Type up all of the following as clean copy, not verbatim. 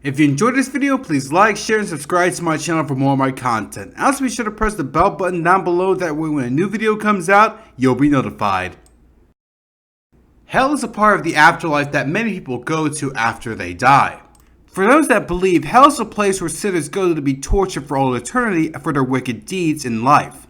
If you enjoyed this video, please like, share, and subscribe to my channel for more of my content. Also be sure to press the bell button down below, that way when a new video comes out, you'll be notified. Hell is a part of the afterlife that many people go to after they die. For those that believe, hell is a place where sinners go to be tortured for all eternity for their wicked deeds in life.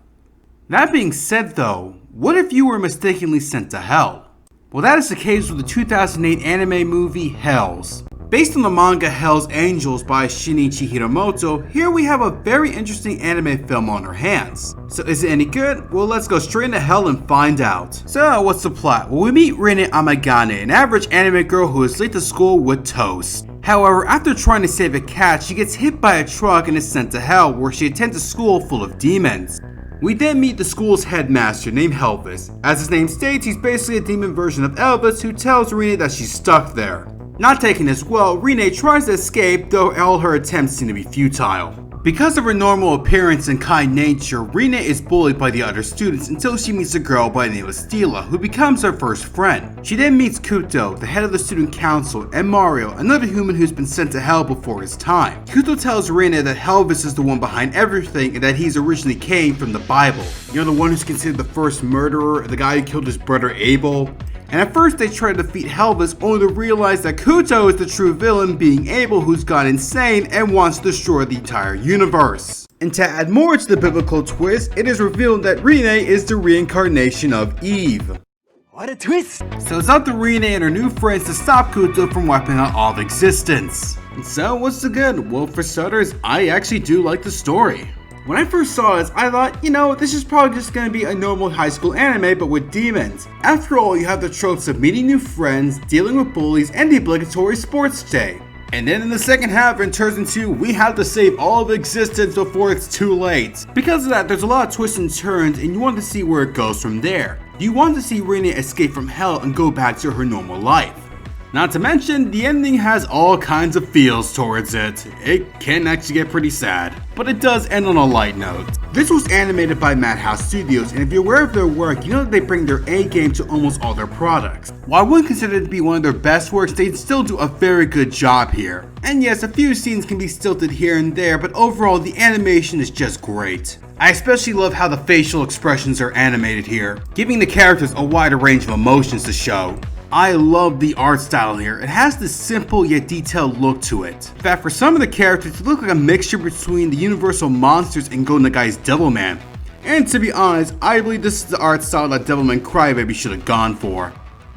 That being said though, what if you were mistakenly sent to hell? Well, that is the case with the 2008 anime movie Hells. Based on the manga Hell's Angels by Shinichi Hiramoto, here we have a very interesting anime film on our hands. So is it any good? Well, let's go straight into hell and find out. So what's the plot? Well, we meet Rin Amagane, an average anime girl who is late to school with toast. However, after trying to save a cat, she gets hit by a truck and is sent to hell, where she attends a school full of demons. We then meet the school's headmaster named Helvis. As his name states, he's basically a demon version of Elvis who tells Rina that she's stuck there. Not taking this well, Rina tries to escape, though all her attempts seem to be futile. Because of her normal appearance and kind nature, Rina is bullied by the other students until she meets a girl by the name of Stila, who becomes her first friend. She then meets Kuto, the head of the student council, and Mario, another human who's been sent to hell before his time. Kuto tells Rina that Helvis is the one behind everything and that he's originally came from the Bible. You know, the one who's considered the first murderer, the guy who killed his brother Abel. And at first they try to defeat Helvis, only to realize that Kuto is the true villain, being Abel, who's gone insane and wants to destroy the entire universe. And to add more to the biblical twist, it is revealed that Rine is the reincarnation of Eve. What a twist! So it's up to Rine and her new friends to stop Kuto from wiping out all of existence. And so what's the good? Well, for starters, I actually do like the story. When I first saw this, I thought, you know, this is probably just going to be a normal high school anime but with demons. After all, you have the tropes of meeting new friends, dealing with bullies, and the obligatory sports day. And then in the second half, it turns into we have to save all of existence before it's too late. Because of that, there's a lot of twists and turns, and you want to see where it goes from there. You want to see Rina escape from hell and go back to her normal life. Not to mention, the ending has all kinds of feels towards it. It can actually get pretty sad, but it does end on a light note. This was animated by Madhouse Studios, and if you're aware of their work, you know that they bring their A game to almost all their products. While I wouldn't consider it to be one of their best works, they still do a very good job here. And yes, a few scenes can be stilted here and there, but overall the animation is just great. I especially love how the facial expressions are animated here, giving the characters a wider range of emotions to show. I love the art style here. It has this simple yet detailed look to it. In fact, for some of the characters, it looks like a mixture between the Universal Monsters and Go Nagai's Devilman. And to be honest, I believe this is the art style that Devilman Crybaby should have gone for.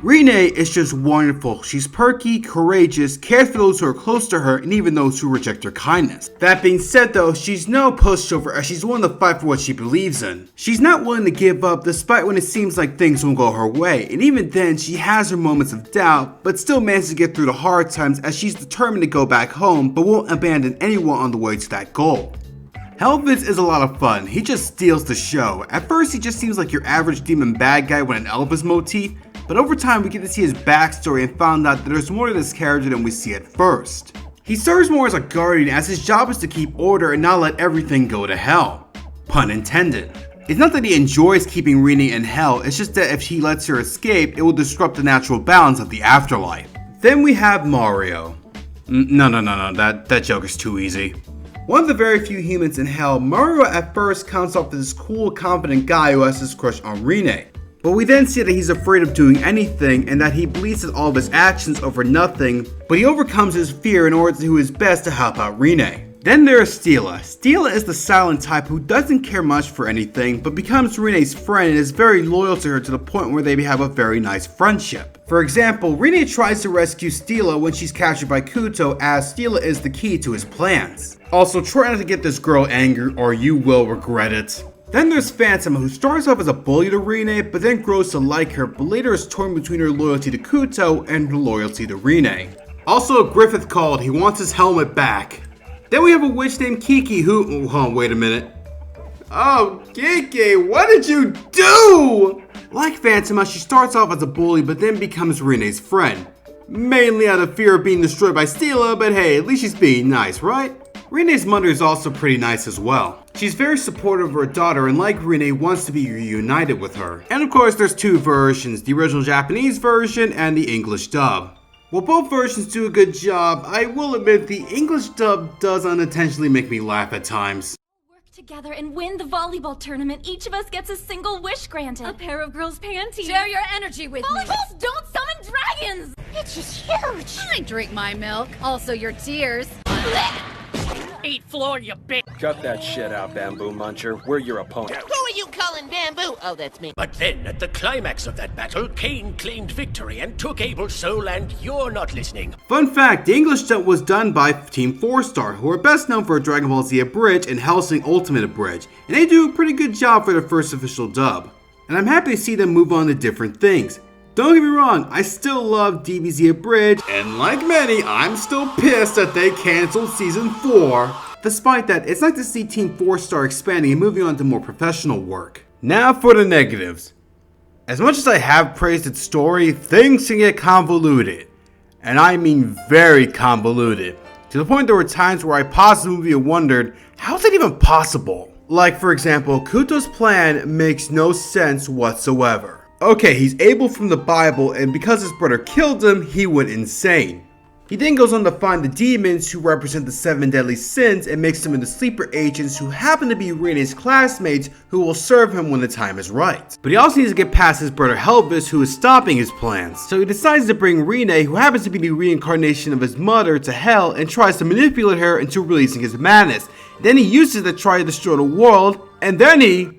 Rine is just wonderful. She's perky, courageous, cares for those who are close to her, and even those who reject her kindness. That being said though, she's no pushover, as she's willing to fight for what she believes in. She's not willing to give up despite when it seems like things won't go her way, and even then she has her moments of doubt, but still manages to get through the hard times as she's determined to go back home, but won't abandon anyone on the way to that goal. Helvis is a lot of fun. He just steals the show. At first he just seems like your average demon bad guy with an Elvis motif, but over time we get to see his backstory and found out that there's more to this character than we see at first. He serves more as a guardian, as his job is to keep order and not let everything go to hell. Pun intended. It's not that he enjoys keeping Rina in hell, it's just that if he lets her escape, it will disrupt the natural balance of the afterlife. Then we have Mario. No, that joke is too easy. One of the very few humans in hell, Mario at first comes off as this cool, confident guy who has his crush on Rina. But we then see that he's afraid of doing anything and that he believes all of his actions over nothing, but he overcomes his fear in order to do his best to help out Rina. Then there is Stila. Stila is the silent type who doesn't care much for anything, but becomes Rina's friend and is very loyal to her to the point where they have a very nice friendship. For example, Rina tries to rescue Stila when she's captured by Kuto, as Stila is the key to his plans. Also, try not to get this girl angry or you will regret it. Then there's Phantom, who starts off as a bully to Rina, but then grows to like her, but later is torn between her loyalty to Kuto and her loyalty to Rina. Also, Griffith called, he wants his helmet back. Then we have a witch named Kiki who, wait a minute. Oh, Kiki, what did you do? Like Phantom, she starts off as a bully, but then becomes Rina's friend. Mainly out of fear of being destroyed by Stila, but hey, at least she's being nice, right? Rina's mother is also pretty nice as well. She's very supportive of her daughter and like Rina wants to be reunited with her. And of course there's two versions, the original Japanese version and the English dub. While both versions do a good job, I will admit the English dub does unintentionally make me laugh at times. Work together and win the volleyball tournament. Each of us gets a single wish granted. A pair of girls' panties. Share your energy with me. Volleyballs don't summon dragons! It's just huge. I drink my milk. Also your tears. Eat floor, you bitch! Cut that shit out, Bamboo Muncher. We're your opponent. Who are you calling Bamboo? Oh, that's me. But then, at the climax of that battle, Cain claimed victory and took Abel's soul, and you're not listening. Fun fact, the English dub was done by Team 4-Star, who are best known for Dragon Ball Z Abridged and Hellsing Ultimate Abridged, and they do a pretty good job for their first official dub. And I'm happy to see them move on to different things. Don't get me wrong, I still love DBZ Abridged, and like many, I'm still pissed that they cancelled Season 4. Despite that, it's nice to see Team 4-Star expanding and moving on to more professional work. Now for the negatives. As much as I have praised its story, things can get convoluted. And I mean very convoluted. To the point there were times where I paused the movie and wondered, how is that even possible? Like for example, Kuto's plan makes no sense whatsoever. Okay, he's Abel from the Bible, and because his brother killed him, he went insane. He then goes on to find the demons who represent the 7 deadly sins and makes them into sleeper agents who happen to be Rene's classmates who will serve him when the time is right. But he also needs to get past his brother Helvis who is stopping his plans. So he decides to bring Rene, who happens to be the reincarnation of his mother, to hell and tries to manipulate her into releasing his madness. Then he uses it to try to destroy the world, and then he...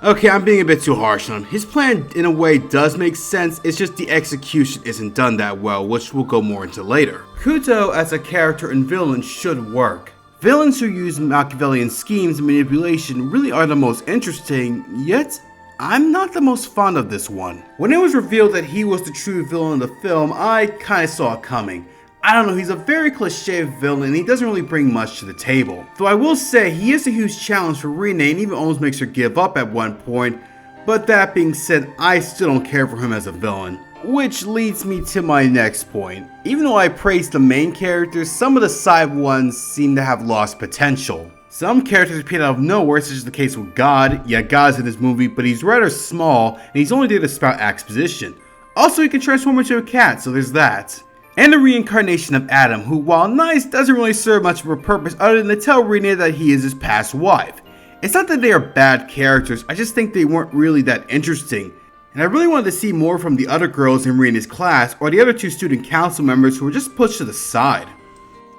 Okay, I'm being a bit too harsh on him. His plan in a way does make sense, it's just the execution isn't done that well, which we'll go more into later. Kuto as a character and villain should work. Villains who use Machiavellian schemes and manipulation really are the most interesting, yet I'm not the most fond of this one. When it was revealed that he was the true villain of the film, I kinda saw it coming. I don't know, he's a very cliche villain and he doesn't really bring much to the table. Though I will say, he is a huge challenge for Rene and even almost makes her give up at one point. But that being said, I still don't care for him as a villain. Which leads me to my next point. Even though I praise the main characters, some of the side ones seem to have lost potential. Some characters appear out of nowhere, such as the case with God. Yeah, God's in this movie, but he's rather small and he's only there to spout exposition. Also, he can transform into a cat, so there's that. And the reincarnation of Adam, who while nice doesn't really serve much of a purpose other than to tell Rene that he is his past wife. It's not that they are bad characters, I just think they weren't really that interesting. And I really wanted to see more from the other girls in Rene's class or the other 2 student council members who were just pushed to the side.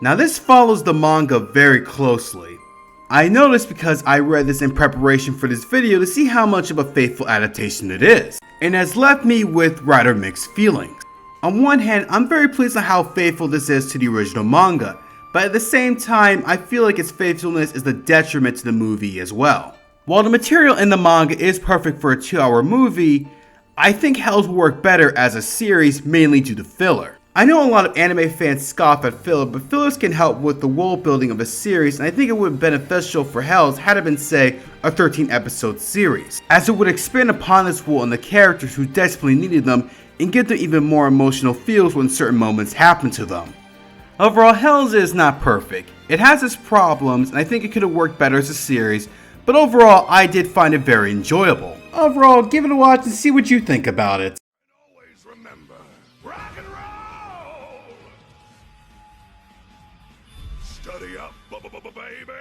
Now this follows the manga very closely. I know this because I read this in preparation for this video to see how much of a faithful adaptation it is. And has left me with rather mixed feelings. On one hand, I'm very pleased on how faithful this is to the original manga, but at the same time, I feel like its faithfulness is the detriment to the movie as well. While the material in the manga is perfect for a 2-hour movie, I think Hells will work better as a series, mainly due to filler. I know a lot of anime fans scoff at filler, but fillers can help with the world building of a series, and I think it would be beneficial for Hells had it been, say, a 13-episode series, as it would expand upon this world and the characters who desperately needed them, and give them even more emotional feels when certain moments happen to them. Overall, Hells is not perfect. It has its problems, and I think it could have worked better as a series, but overall, I did find it very enjoyable. Overall, give it a watch and see what you think about it. Always remember, rock and roll! Study up, baby!